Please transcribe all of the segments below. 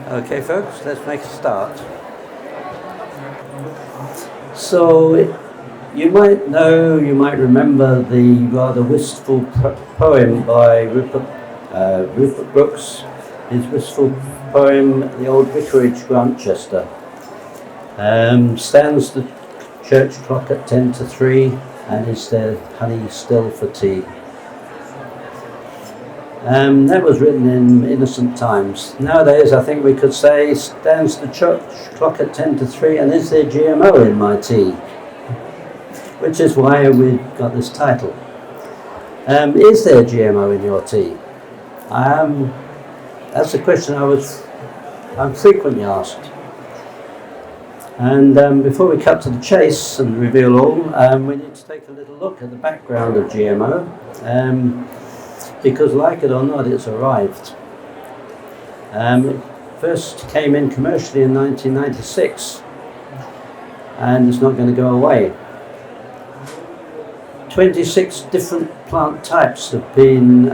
Okay, folks, let's make a start. So, you might know, you might remember the rather wistful poem by Rupert Brooks, his wistful poem, The Old Vicarage, Grantchester. Stands the church clock at 10 to 3, and is there honey still for tea? That was written in innocent times. Nowadays, I think we could say, stands the church clock at 10 to 3, and is there GMO in my tea? Which is why we got this title. Is there GMO in your tea? That's a question I'm frequently asked. And before we cut to the chase and reveal all, we need to take a little look at the background of GMO. Because like it or not, it's arrived. It first came in commercially in 1996, and it's not going to go away. 26 different plant types have been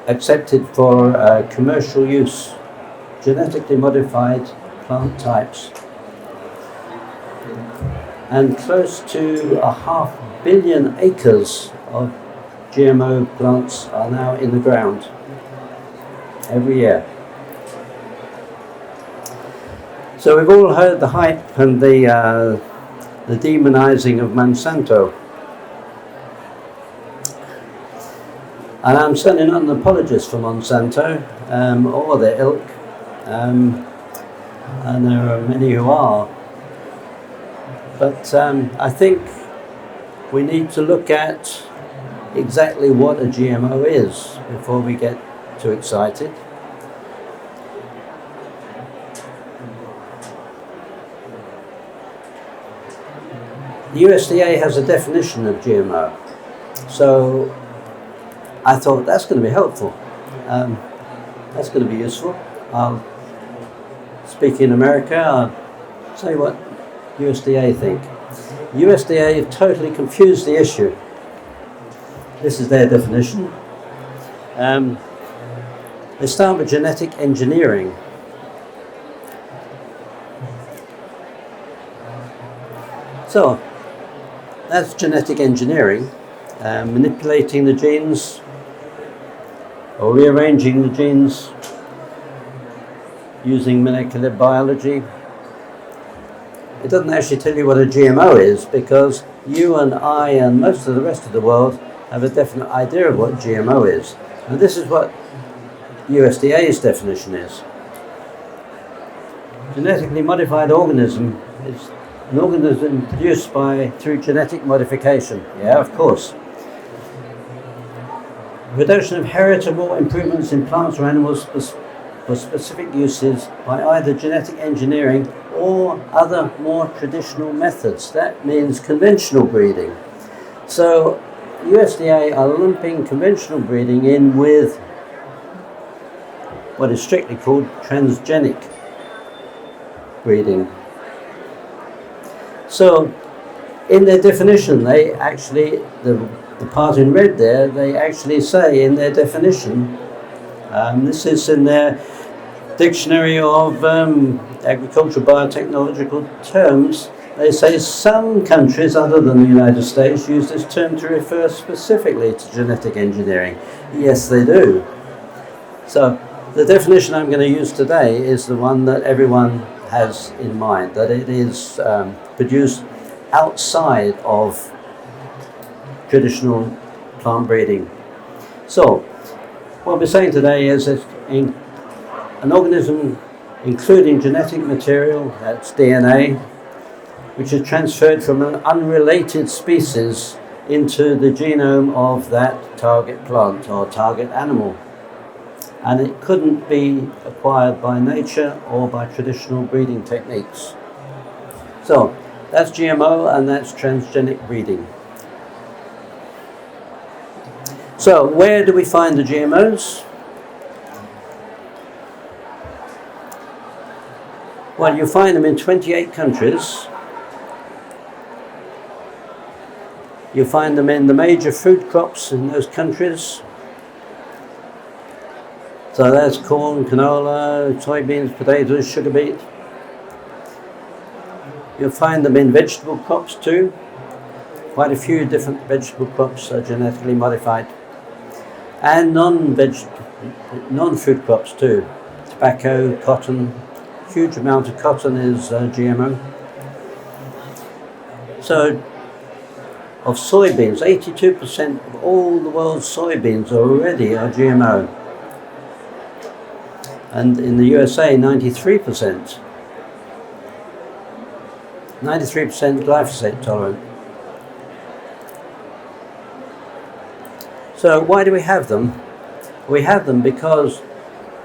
accepted for commercial use, genetically modified plant types. And close to 500 million acres of GMO plants are now in the ground every year. So we've all heard the hype and the demonizing of Monsanto. And I'm certainly not an apologist for Monsanto or their ilk, and there are many who are. But I think we need to look at exactly what a GMO is before we get too excited. The USDA has a definition of GMO, so I thought that's going to be helpful. That's going to be useful. I'll speak in America. I'll say what USDA think. USDA have totally confused the issue. This is their definition. They start with genetic engineering. So, that's genetic engineering, manipulating the genes or rearranging the genes using molecular biology. It doesn't actually tell you what a GMO is, because you and I and most of the rest of the world have a definite idea of what GMO is. And this is what USDA's definition is. Genetically modified organism is an organism produced through genetic modification. Yeah, of course. Reduction of heritable improvements in plants or animals for specific uses by either genetic engineering or other more traditional methods. That means conventional breeding. So USDA are lumping conventional breeding in with what is strictly called transgenic breeding. So in their definition, they actually, the part in red there, they actually say in their definition, this is in their Dictionary of Agricultural Biotechnological Terms, they say some countries other than the United States use this term to refer specifically to genetic engineering. Yes, they do. So the definition I'm going to use today is the one that everyone has in mind, that it is produced outside of traditional plant breeding. So what we're saying today is that an organism including genetic material, that's DNA, which is transferred from an unrelated species into the genome of that target plant or target animal. And it couldn't be acquired by nature or by traditional breeding techniques. So that's GMO and that's transgenic breeding. So where do we find the GMOs? Well, you find them in 28 countries. You find them in the major food crops in those countries. So that's corn, canola, soybeans, potatoes, sugar beet. You'll find them in vegetable crops too. Quite a few different vegetable crops are genetically modified. And non-food crops too. Tobacco, cotton, huge amount of cotton is GMO. So of soybeans, 82% of all the world's soybeans already are GMO. And in the USA, 93%. 93% glyphosate tolerant. So why do we have them? We have them because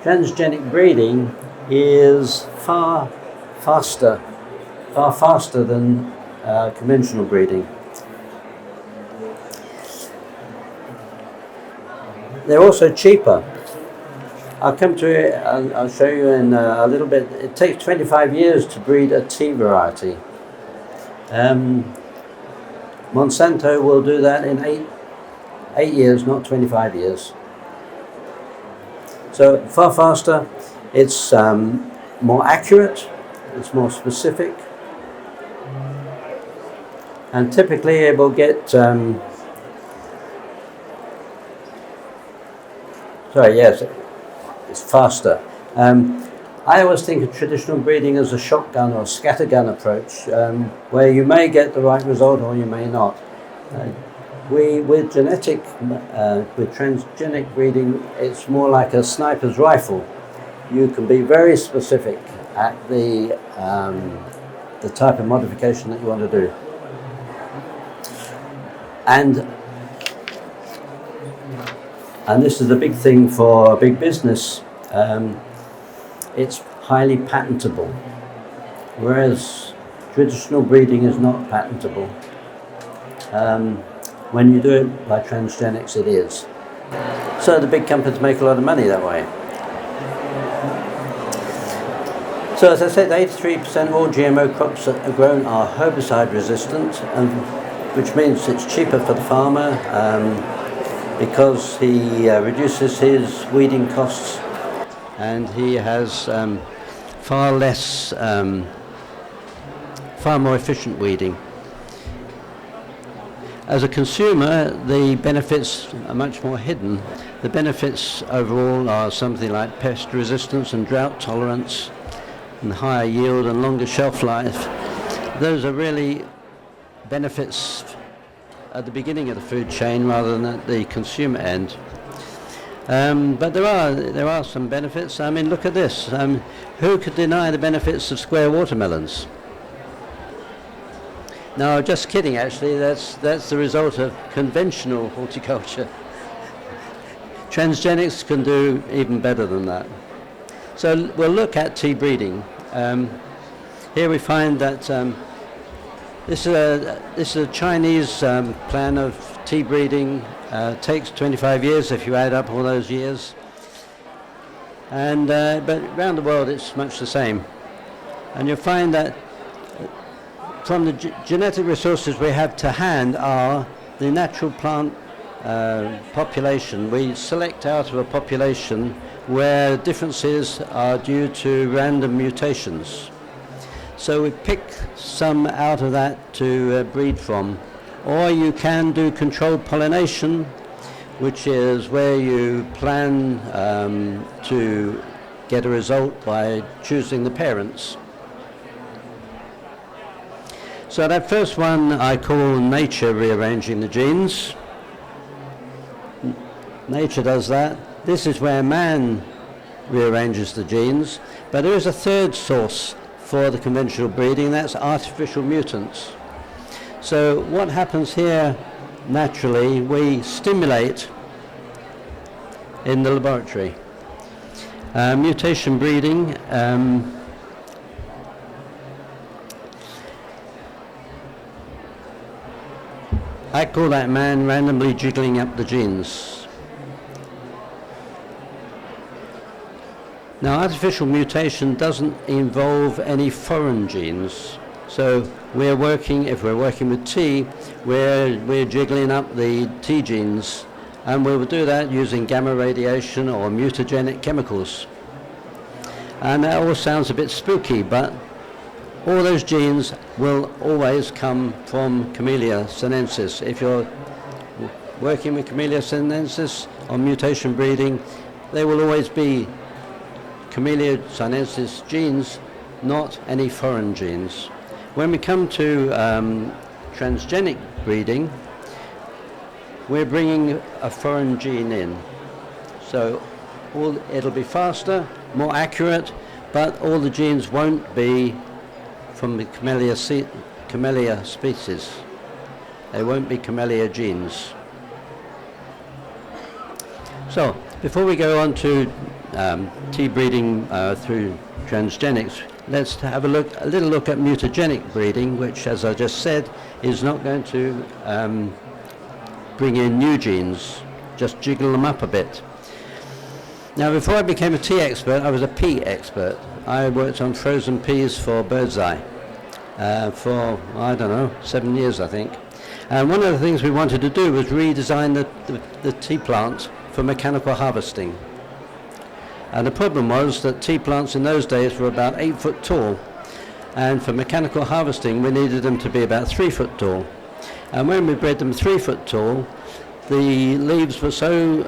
transgenic breeding is far faster than conventional breeding. They're also cheaper. I'll come to it, I'll show you in a little bit. It takes 25 years to breed a tea variety. Monsanto will do that in 8 years, not 25 years. So far faster, it's more accurate, it's more specific, and typically it will get, it's faster. I always think of traditional breeding as a shotgun or scattergun approach, where you may get the right result or you may not. With transgenic breeding, it's more like a sniper's rifle. You can be very specific at the type of modification that you want to do. And this is the big thing for big business. It's highly patentable, whereas traditional breeding is not patentable. When you do it by transgenics, it is. So the big companies make a lot of money that way. So as I said, 83% of all GMO crops that are grown are herbicide resistant, which means it's cheaper for the farmer because he reduces his weeding costs, and he has far more efficient weeding. As a consumer, the benefits are much more hidden. The benefits overall are something like pest resistance and drought tolerance and higher yield and longer shelf life. Those are really benefits at the beginning of the food chain rather than at the consumer end. But there are some benefits. I mean, look at this. Who could deny the benefits of square watermelons? No, just kidding, actually. That's the result of conventional horticulture. Transgenics can do even better than that. So we'll look at tea breeding. Here we find that this is a Chinese plan of tea breeding. Takes 25 years if you add up all those years. And but around the world it's much the same. And you'll find that from the genetic resources we have to hand are the natural plant population. We select out of a population where differences are due to random mutations. So we pick some out of that to breed from. Or you can do controlled pollination, which is where you plan to get a result by choosing the parents. So that first one I call nature rearranging the genes. Nature does that. This is where man rearranges the genes. But there is a third source for the conventional breeding, that's artificial mutants. So what happens here naturally, we stimulate in the laboratory. Mutation breeding, I call that man randomly jiggling up the genes. Now, artificial mutation doesn't involve any foreign genes. So if we're working with tea, we're jiggling up the tea genes And we will do that using gamma radiation or mutagenic chemicals. And that all sounds a bit spooky, but all those genes will always come from Camellia sinensis. If you're working with Camellia sinensis on mutation breeding, they will always be Camellia sinensis genes, not any foreign genes. When we come to transgenic breeding, we're bringing a foreign gene in. So it'll be faster, more accurate, but all the genes won't be from the Camellia species. They won't be Camellia genes. So before we go on to tea breeding through transgenics, let's have a little look at mutagenic breeding, which, as I just said, is not going to bring in new genes, just jiggle them up a bit. Now, before I became a tea expert, I was a pea expert. I worked on frozen peas for Birdseye for, I don't know, 7 years, I think. And one of the things we wanted to do was redesign the tea plant for mechanical harvesting. And the problem was that tea plants in those days were about 8 foot tall, and for mechanical harvesting we needed them to be about 3 foot tall. And when we bred them 3 foot tall, the leaves were so,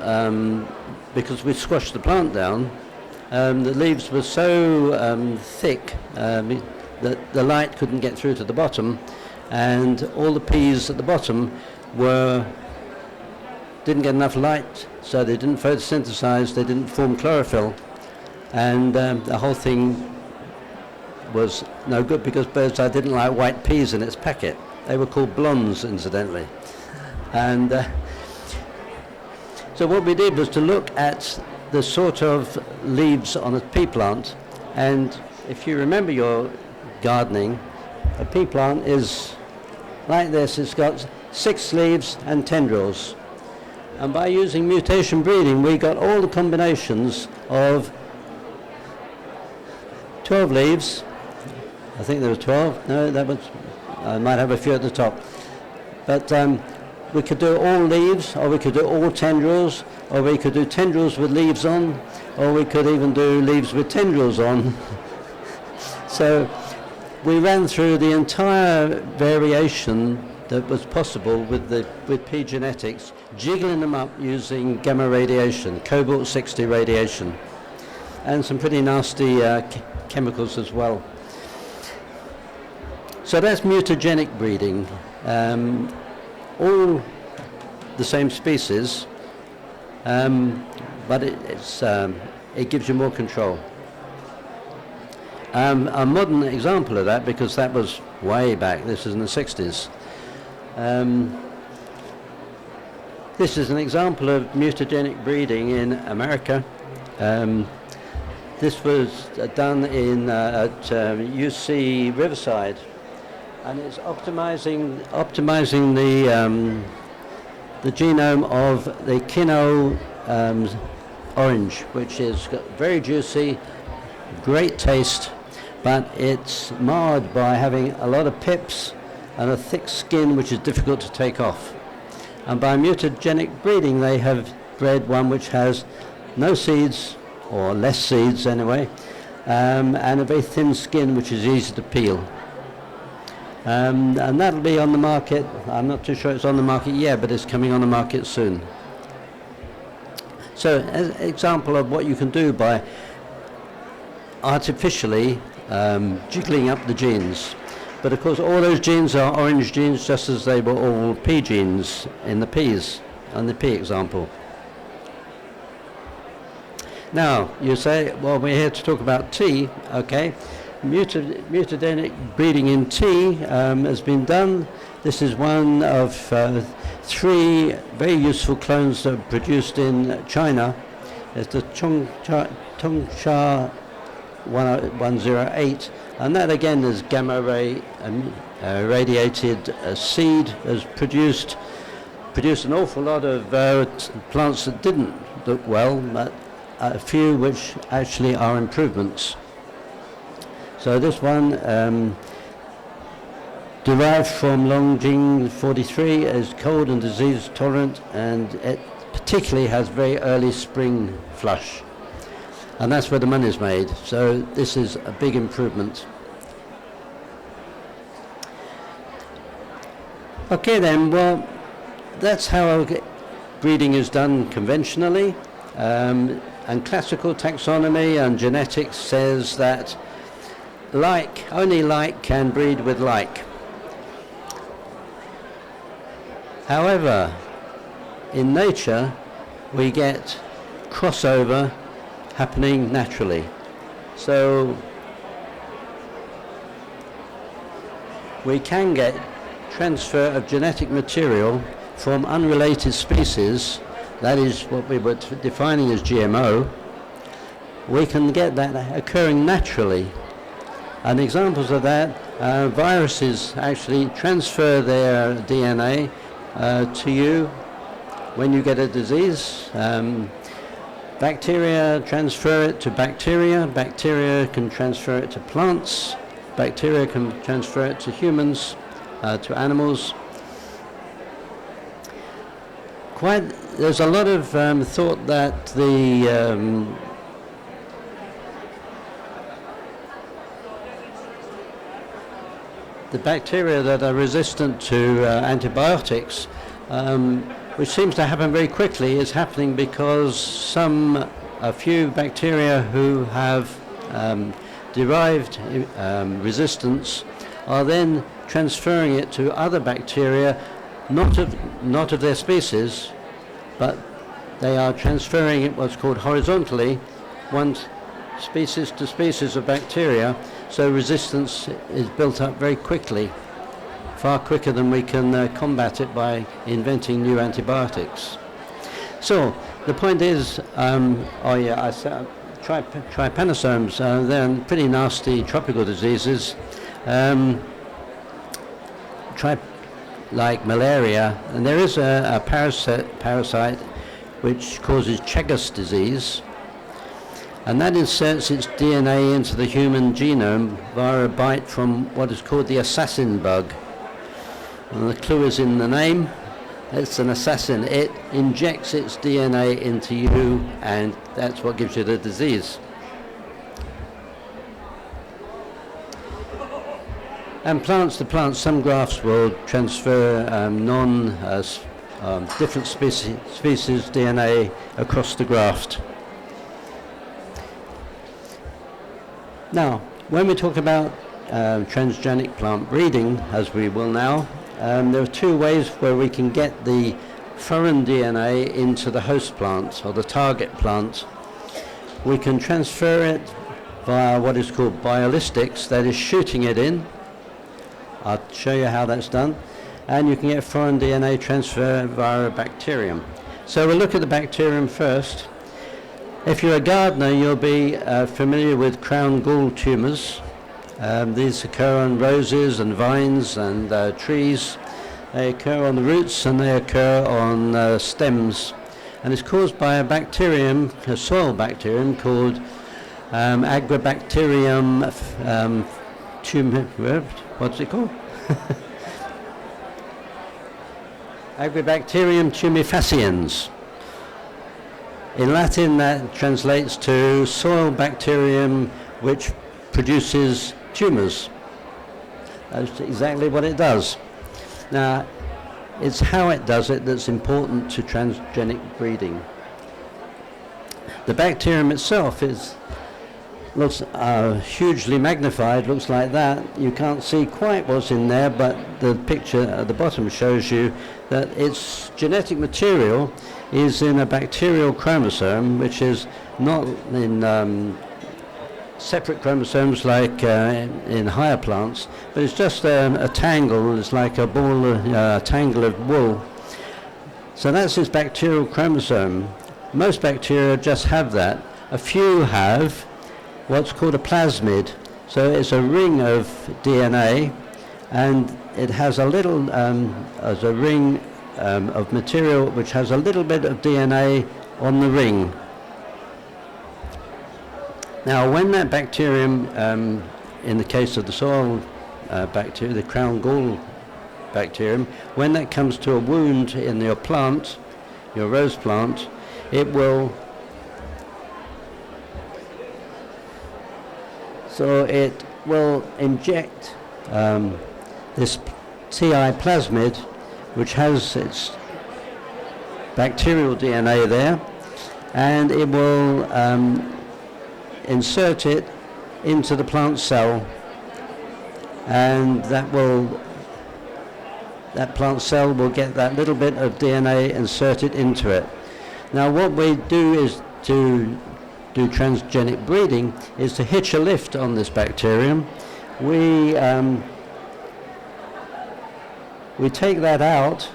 because we squashed the plant down, the leaves were so thick that the light couldn't get through to the bottom, and all the peas at the bottom didn't get enough light, so they didn't photosynthesize, they didn't form chlorophyll, and the whole thing was no good because Birdseye didn't like white peas in its packet. They were called blondes, incidentally. And so what we did was to look at the sort of leaves on a pea plant, and if you remember your gardening, a pea plant is like this. It's got 6 leaves and tendrils. And by using mutation breeding, we got all the combinations of 12 leaves. I think there were 12. No, I might have a few at the top. But we could do all leaves, or we could do all tendrils, or we could do tendrils with leaves on, or we could even do leaves with tendrils on. So we ran through the entire variation that was possible with pea genetics, jiggling them up using gamma radiation, cobalt-60 radiation, and some pretty nasty chemicals as well. So that's mutagenic breeding. All the same species, but it gives you more control. A modern example of that, because that was way back, this is in the 60s. This is an example of mutagenic breeding in America. This was done at UC Riverside, and it's optimizing the genome of the Kino orange, which is very juicy, great taste, but it's marred by having a lot of pips and a thick skin which is difficult to take off. And by mutagenic breeding they have bred one which has no seeds, or less seeds anyway, and a very thin skin which is easy to peel. And that'll be on the market. I'm not too sure it's on the market yet, but it's coming on the market soon. So as an example of what you can do by artificially jiggling up the genes. But of course all those genes are orange genes, just as they were all pea genes in the peas, on the pea example. Now you say, well, we're here to talk about tea. Okay, mutagenic breeding in tea has been done. This is one of 3 very useful clones that are produced in China. It's the Tongsha 108, and that again is gamma ray radiated seed, has produced an awful lot of plants that didn't look well, but a few which actually are improvements. So this one derived from Longjing 43 is cold and disease tolerant, and it particularly has very early spring flush. And that's where the money is made. So this is a big improvement. Okay then, well, that's how breeding is done conventionally. And classical taxonomy and genetics says that only like can breed with like. However, in nature, we get crossover happening naturally. So we can get transfer of genetic material from unrelated species, that is what we were defining as GMO. We can get that occurring naturally. And examples of that, viruses actually transfer their DNA to you when you get a disease. Bacteria transfer it to bacteria. Bacteria can transfer it to plants. Bacteria can transfer it to humans, to animals. There's a lot of thought that the bacteria that are resistant to antibiotics, which seems to happen very quickly, is happening because a few bacteria who have derived resistance are then transferring it to other bacteria, not of their species, but they are transferring it what's called horizontally, one species to species of bacteria, so resistance is built up very quickly, far quicker than we can combat it by inventing new antibiotics. So the point is, trypanosomes, they're pretty nasty tropical diseases, like malaria, and there is a parasite which causes Chagas disease, and that inserts its DNA into the human genome via a bite from what is called the assassin bug. And the clue is in the name. It's an assassin. It injects its DNA into you, and that's what gives you the disease. And plants to plants, some grafts will transfer different species DNA across the graft. Now, when we talk about transgenic plant breeding, as we will now, there are two ways where we can get the foreign DNA into the host plant or the target plant. We can transfer it via what is called biolistics, that is shooting it in. I'll show you how that's done. And you can get foreign DNA transfer via a bacterium. So we'll look at the bacterium first. If you're a gardener, you'll be familiar with crown gall tumors. These occur on roses and vines and trees. They occur on the roots and they occur on stems. And it's caused by a bacterium, a soil bacterium called Agrobacterium what's it called? Agrobacterium tumefaciens. In Latin, that translates to soil bacterium which produces tumors. That's exactly what it does. Now, it's how it does it that's important to transgenic breeding. The bacterium itself looks hugely magnified, looks like that. You can't see quite what's in there, but the picture at the bottom shows you that its genetic material is in a bacterial chromosome, which is not in separate chromosomes like in higher plants, but it's just a tangle. It's like a ball, a tangle of wool. So that's its bacterial chromosome. Most bacteria just have that. A few have what's called a plasmid. So it's a ring of DNA, and it has a little, as a ring of material which has a little bit of DNA on the ring. Now, when that bacterium, in the case of the soil bacteria, the crown gall bacterium, when that comes to a wound in your plant, your rose plant, it will inject this TI plasmid, which has its bacterial DNA there, and it will insert it into the plant cell, and that plant cell will get that little bit of DNA inserted into it. Now what we do is to do transgenic breeding is to hitch a lift on this bacterium. We take that out,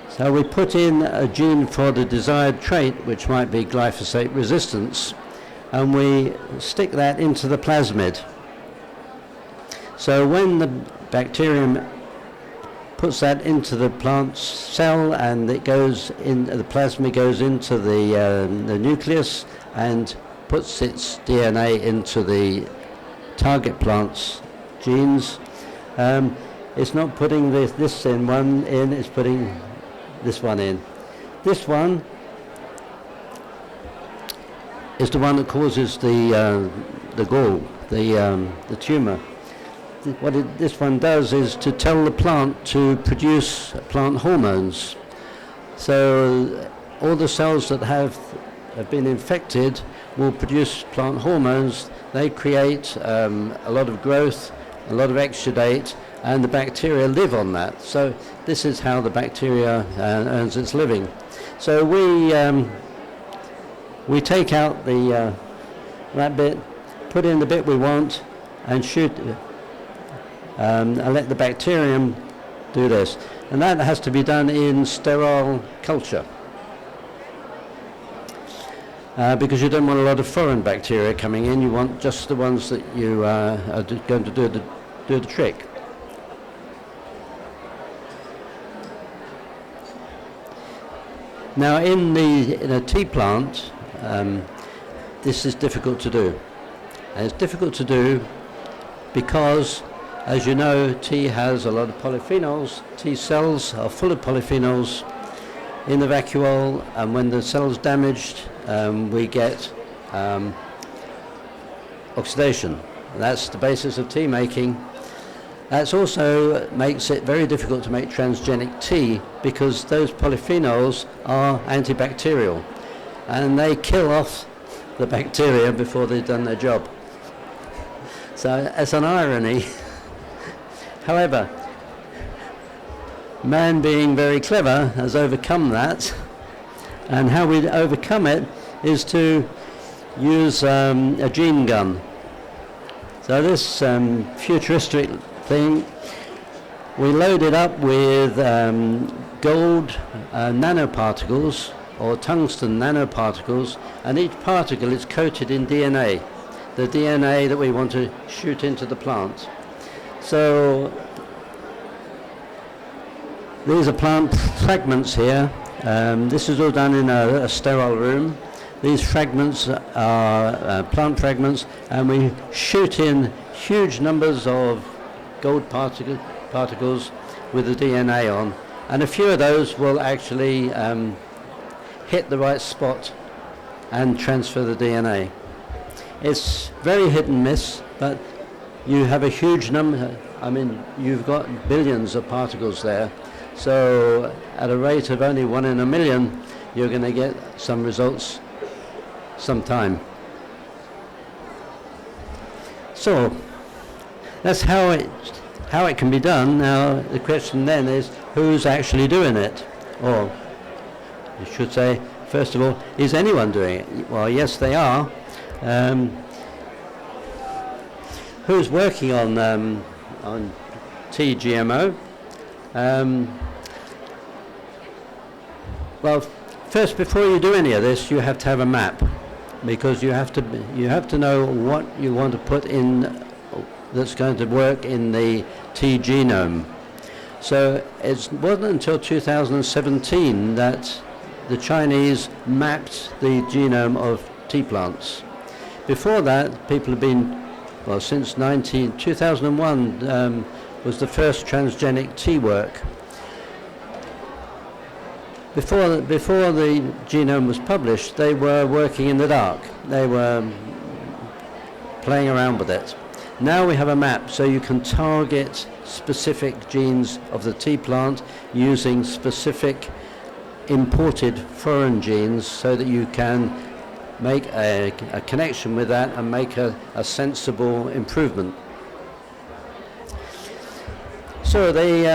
so we put in a gene for the desired trait, which might be glyphosate resistance, and we stick that into the plasmid. So when the bacterium puts that into the plant cell, and it goes in, the plasmid goes into the nucleus and puts its DNA into the target plant's genes. It's not putting this one in, it's putting this one in. This one is the one that causes the gall, the tumor. What this one does is to tell the plant to produce plant hormones. So all the cells that have been infected will produce plant hormones. They create a lot of growth, a lot of exudate, and the bacteria live on that. So this is how the bacteria earns its living. So we take out that bit, put in the bit we want, and shoot. And let the bacterium do this. And that has to be done in sterile culture. Because you don't want a lot of foreign bacteria coming in, you want just the ones that you are going to do the trick. Now in a tea plant, this is difficult to do. And it's difficult to do because, as you know, tea has a lot of polyphenols. Tea cells are full of polyphenols in the vacuole, and when the cell's damaged, we get oxidation. That's the basis of tea making. That also makes it very difficult to make transgenic tea, because those polyphenols are antibacterial, and they kill off the bacteria before they've done their job. So it's an irony. However, man, being very clever, has overcome that, and how we overcome it is to use a gene gun. So this futuristic thing, we load it up with gold nanoparticles or tungsten nanoparticles, and each particle is coated in DNA, the DNA that we want to shoot into the plant. So these are plant fragments here. This is all done in a sterile room. These fragments are plant fragments, and we shoot in huge numbers of gold particles with the DNA on, and a few of those will actually hit the right spot and transfer the DNA. It's very hit and miss, but you have a huge number. I mean, you've got billions of particles there. So at a rate of only 1 in a million, you're going to get some results sometime. So that's how it can be done. Now the question then is, who's actually doing it? Or you should say, first of all, is anyone doing it? Well, yes, they are. Who's working on TGMO? Well, first, before you do any of this, you have to have a map, because you have to know what you want to put in that's going to work in the tea genome. So it wasn't until 2017 that the Chinese mapped the genome of tea plants. Before that, people have been, well, since 2001 was the first transgenic tea work. Before the genome was published, they were working in the dark. They were playing around with it. Now we have a map, so you can target specific genes of the tea plant using specific imported foreign genes so that you can make a connection with that and make a sensible improvement. So they,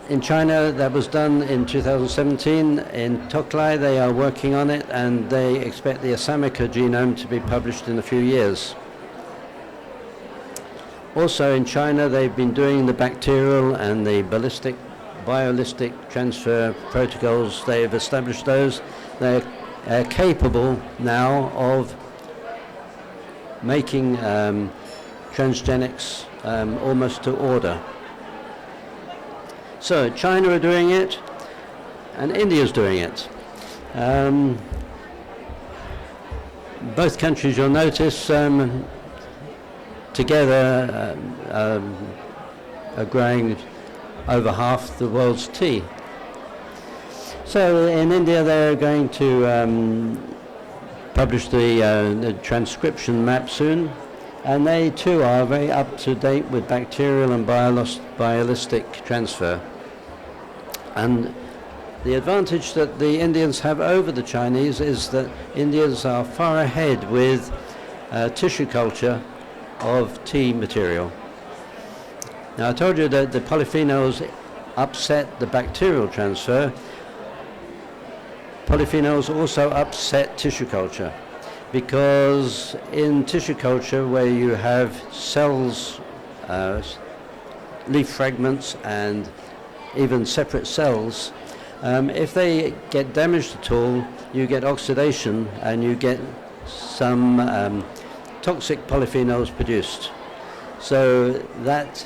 in China, that was done in 2017. In Toklai, they are working on it, and they expect the Assamica genome to be published in a few years. Also in China, they've been doing the bacterial and the biolistic transfer protocols. They've established those. They're capable now of making transgenics almost to order. So China are doing it, and India's doing it. Both countries, you'll notice, together are growing over half the world's tea. So in India, they're going to publish the transcription map soon, and they too are very up to date with bacterial and biolistic transfer. And the advantage that the Indians have over the Chinese is that Indians are far ahead with tissue culture of tea material. Now I told you that the polyphenols upset the bacterial transfer. Polyphenols also upset tissue culture, because in tissue culture where you have cells, leaf fragments and even separate cells, if they get damaged at all, you get oxidation and you get some toxic polyphenols produced. So that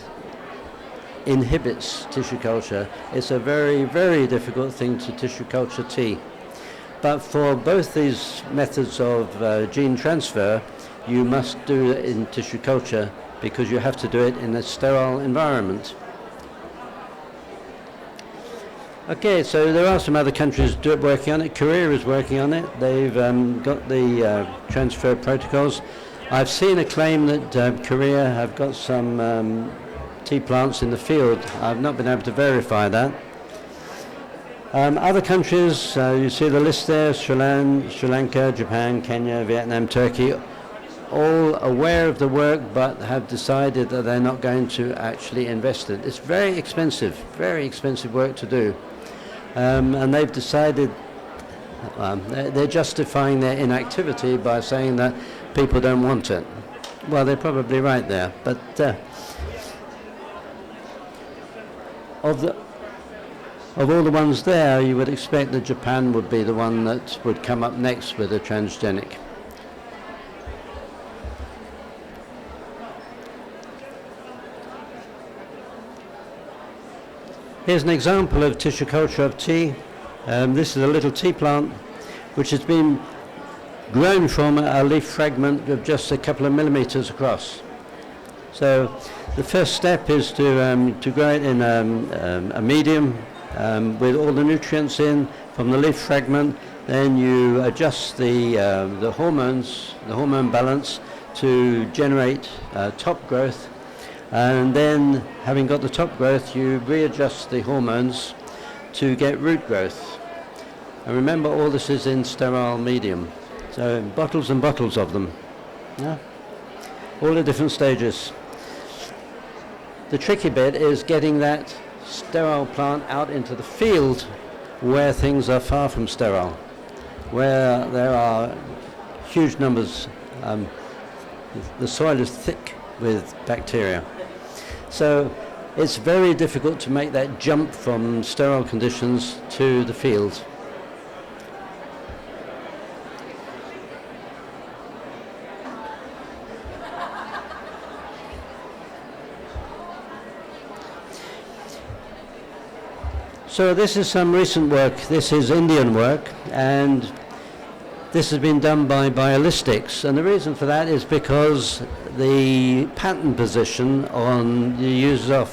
inhibits tissue culture. It's a very, very difficult thing to tissue culture tea. But for both these methods of gene transfer, you must do it in tissue culture because you have to do it in a sterile environment. Okay, so there are some other countries working on it. Korea is working on it. They've got the transfer protocols. I've seen a claim that Korea have got some tea plants in the field. I've not been able to verify that. Other countries, you see the list there, Sri Lanka, Japan, Kenya, Vietnam, Turkey, all aware of the work but have decided that they're not going to actually invest it. It's very expensive work to do. And they've decided, they're justifying their inactivity by saying that people don't want it. Well, they're probably right there, but of all the ones there, you would expect that Japan would be the one that would come up next with a transgenic. Here's an example of tissue culture of tea. This is a little tea plant which has been grown from a leaf fragment of just a couple of millimeters across. So the first step is to grow it in a medium with all the nutrients in from the leaf fragment. Then you adjust the hormones, the hormone balance to generate top growth. And then, having got the top growth, you readjust the hormones to get root growth. And remember, all this is in sterile medium. So bottles and bottles of them. Yeah? All the different stages. The tricky bit is getting that sterile plant out into the field where things are far from sterile, where there are huge numbers. The soil is thick with bacteria. So it's very difficult to make that jump from sterile conditions to the field. So this is some recent work. This is Indian work, and this has been done by Biolistics, and the reason for that is because the pattern position on the use of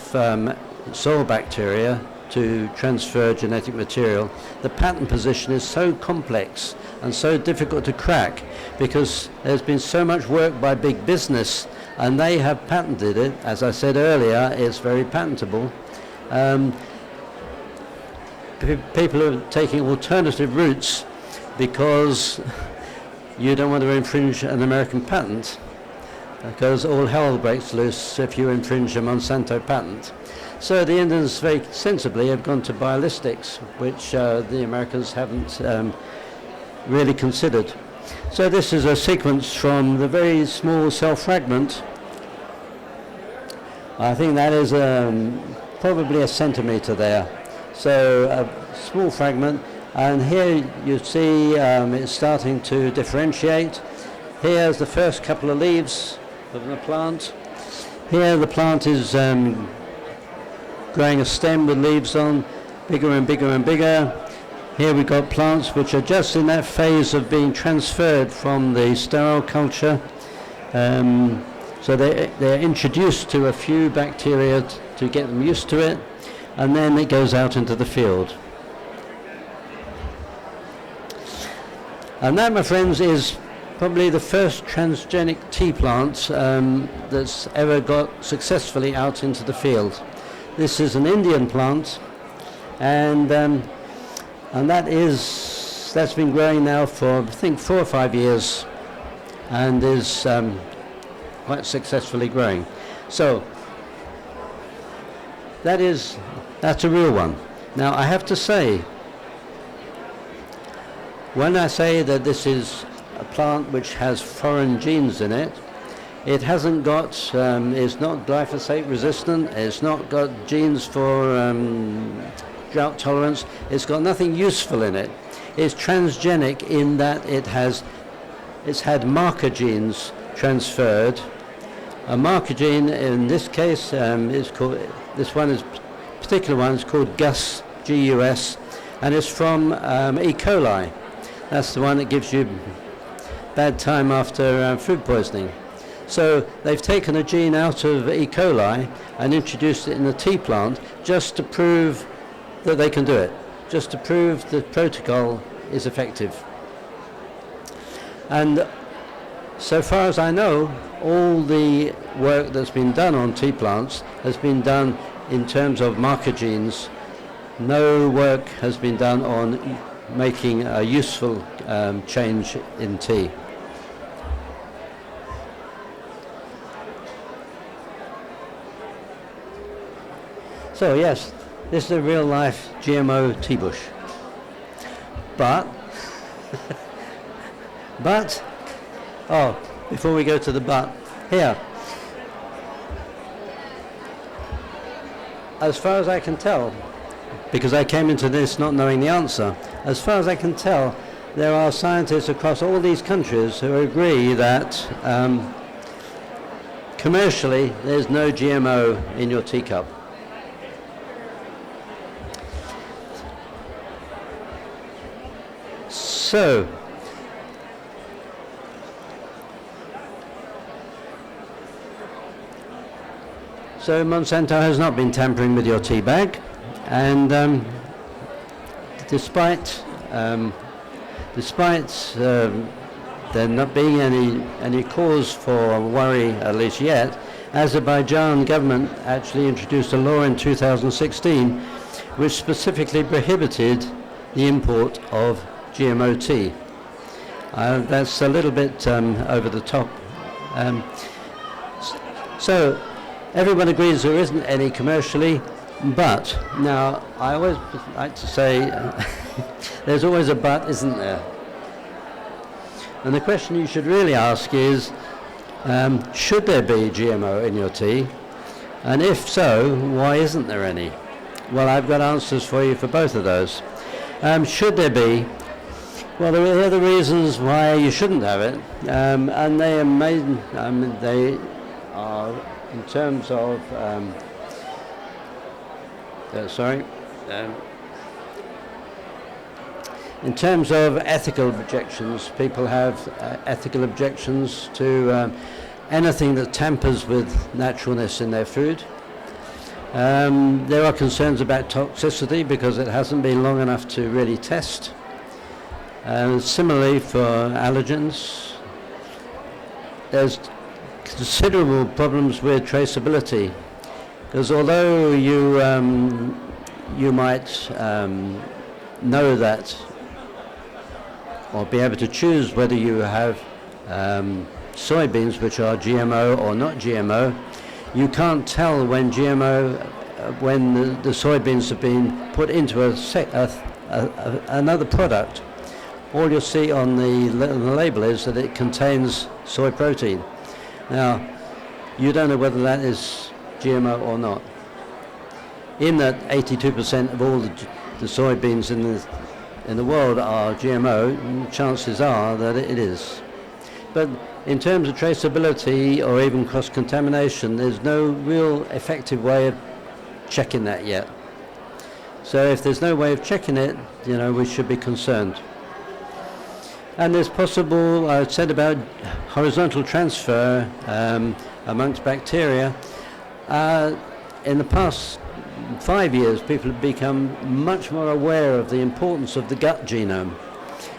soil bacteria to transfer genetic material, the patent position is so complex and so difficult to crack because there's been so much work by big business and they have patented it. As I said earlier, it's very patentable. People are taking alternative routes because you don't want to infringe an American patent, because all hell breaks loose if you infringe a Monsanto patent. So the Indians very sensibly have gone to biolistics, which the Americans haven't really considered. So this is a sequence from the very small cell fragment. I think that is probably a centimetre there. So a small fragment, and here you see it's starting to differentiate. Here's the first couple of leaves of the plant. Here the plant is growing a stem with leaves on, bigger and bigger and bigger. Here we've got plants which are just in that phase of being transferred from the sterile culture. So they're introduced to a few bacteria to get them used to it, and then it goes out into the field. And that, my friends, is probably the first transgenic tea plant that's ever got successfully out into the field. This is an Indian plant, and that's been growing now for, I think, 4 or 5 years, and is quite successfully growing. So that's a real one. Now I have to say, when I say that this is a plant which has foreign genes in it, it hasn't got, it's not glyphosate resistant, it's not got genes for drought tolerance, it's got nothing useful in it. It's transgenic in that it's had marker genes transferred. A marker gene in this case is called, particular one is called GUS, G-U-S, and it's from E. coli. That's the one that gives you bad time after food poisoning. So they've taken a gene out of E. coli and introduced it in the tea plant just to prove that they can do it, just to prove the protocol is effective. And so far as I know, all the work that's been done on tea plants has been done in terms of marker genes. No work has been done on making a useful change in tea. So yes, this is a real life GMO tea bush. But, before we go to the but, here, as far as I can tell, because I came into this not knowing the answer, as far as I can tell, there are scientists across all these countries who agree that commercially there's no GMO in your teacup. So, Monsanto has not been tampering with your tea bag, and despite there not being any cause for worry, at least yet, Azerbaijan government actually introduced a law in 2016 which specifically prohibited the import of GMO tea. That's a little bit over the top. So everyone agrees there isn't any commercially, but now I always like to say there's always a but, isn't there? And the question you should really ask is, should there be GMO in your tea? And if so, why isn't there any? Well, I've got answers for you for both of those. Should there be? Well, there are other reasons why you shouldn't have it, and they are made. They are in terms of. In terms of ethical objections, people have ethical objections to anything that tampers with naturalness in their food. There are concerns about toxicity because it hasn't been long enough to really test. Similarly for allergens, there's considerable problems with traceability, because although you might know that or be able to choose whether you have soybeans which are GMO or not GMO, you can't tell when when the soybeans have been put into another product. All you'll see on the label is that it contains soy protein. Now, you don't know whether that is GMO or not. In that 82% of all the soybeans in the world are GMO, chances are that it is. But in terms of traceability or even cross-contamination, there's no real effective way of checking that yet. So if there's no way of checking it, we should be concerned. And there's possible, I said about horizontal transfer amongst bacteria. In the past 5 years, people have become much more aware of the importance of the gut genome.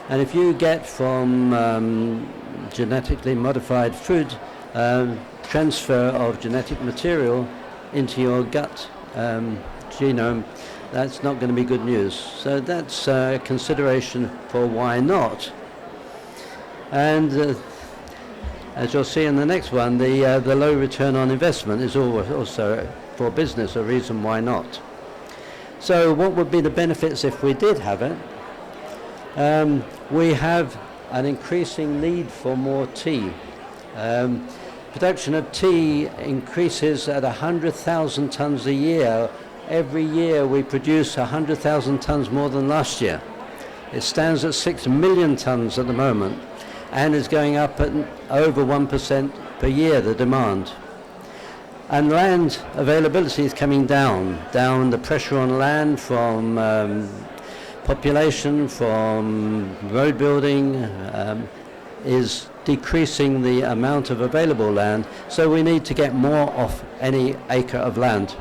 And if you get from genetically modified food transfer of genetic material into your gut genome, that's not going to be good news. So that's a consideration for why not. And as you'll see in the next one, the low return on investment is also for business a reason why not. So what would be the benefits if we did have it? We have an increasing need for more tea. Production of tea increases at 100,000 tons a year. Every year we produce 100,000 tons more than last year. It stands at 6 million tons at the moment, and is going up at over 1% per year, the demand. And land availability is coming down. The pressure on land from population, from road building, is decreasing the amount of available land, so we need to get more off any acre of land.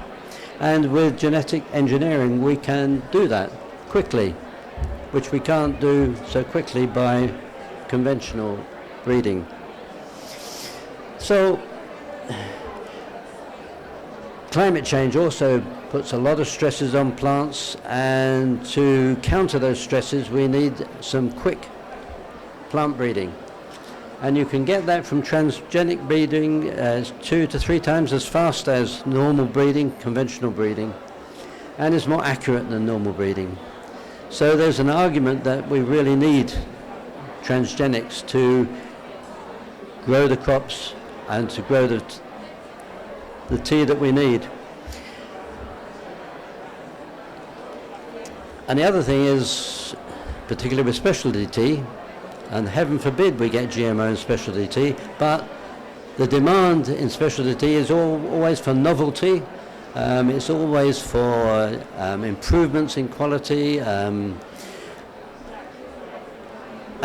And with genetic engineering, we can do that quickly, which we can't do so quickly by conventional breeding. So climate change also puts a lot of stresses on plants, and to counter those stresses we need some quick plant breeding. And you can get that from transgenic breeding as 2 to 3 times as fast as normal breeding, conventional breeding, and is more accurate than normal breeding. So there's an argument that we really need transgenics to grow the crops and to grow the tea that we need. And the other thing is, particularly with specialty tea, and heaven forbid we get GMO in specialty tea, but the demand in specialty tea is always for novelty. It's always for improvements in quality, and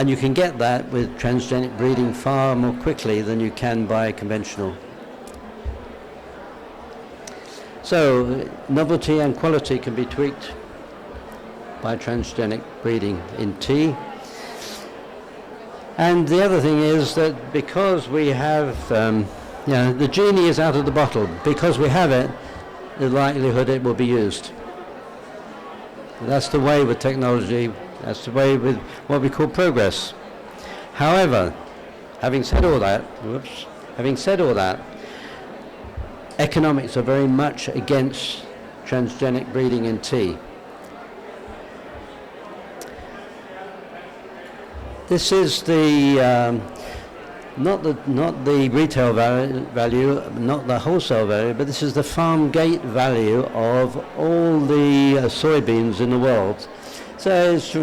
you can get that with transgenic breeding far more quickly than you can by conventional. So novelty and quality can be tweaked by transgenic breeding in tea. And the other thing is that because we have, the genie is out of the bottle. Because we have it, the likelihood it will be used. That's the way with technology. That's the way with what we call progress. However, having said all that, economics are very much against transgenic breeding in tea. This is the not the retail value, not the wholesale value, but this is the farm gate value of all the soybeans in the world. So it's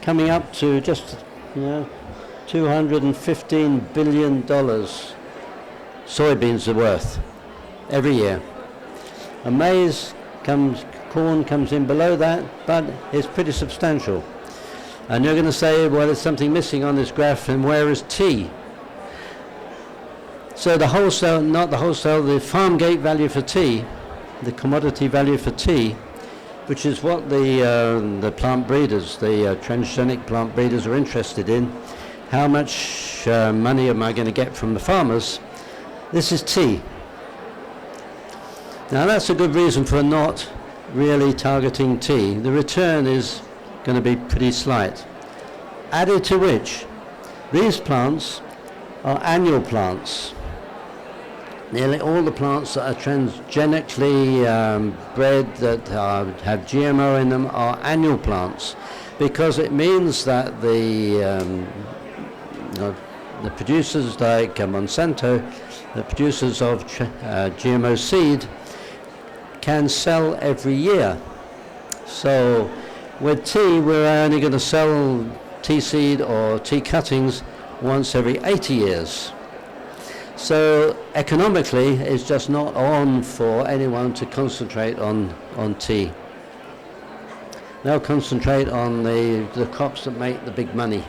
coming up to just $215 billion soybeans are worth every year. And corn comes in below that, but it's pretty substantial. And you're going to say, well, there's something missing on this graph, and where is tea? So the wholesale, not the wholesale, the farm gate value for tea the commodity value for tea, which is what the plant breeders, the transgenic plant breeders are interested in. How much money am I going to get from the farmers? This is tea. Now that's a good reason for not really targeting tea. The return is going to be pretty slight. Added to which, these plants are annual plants. Nearly all the plants that are transgenically bred, that have GMO in them, are annual plants, because it means that the producers like Monsanto, the producers of GMO seed, can sell every year. So with tea, we're only going to sell tea seed or tea cuttings once every 80 years. So economically, it's just not on for anyone to concentrate on tea. They'll concentrate on the crops that make the big money.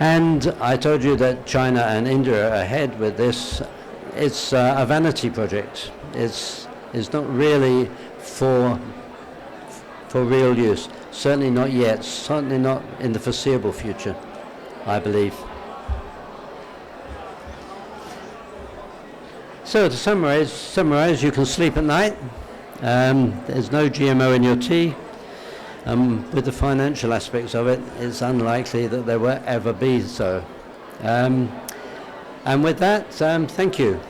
And I told you that China and India are ahead with this. It's a vanity project. It's not really for real use. Certainly not yet. Certainly not in the foreseeable future, I believe. So to summarize, you can sleep at night. There's no GMO in your tea. With the financial aspects of it, it's unlikely that there will ever be so. And with that, thank you.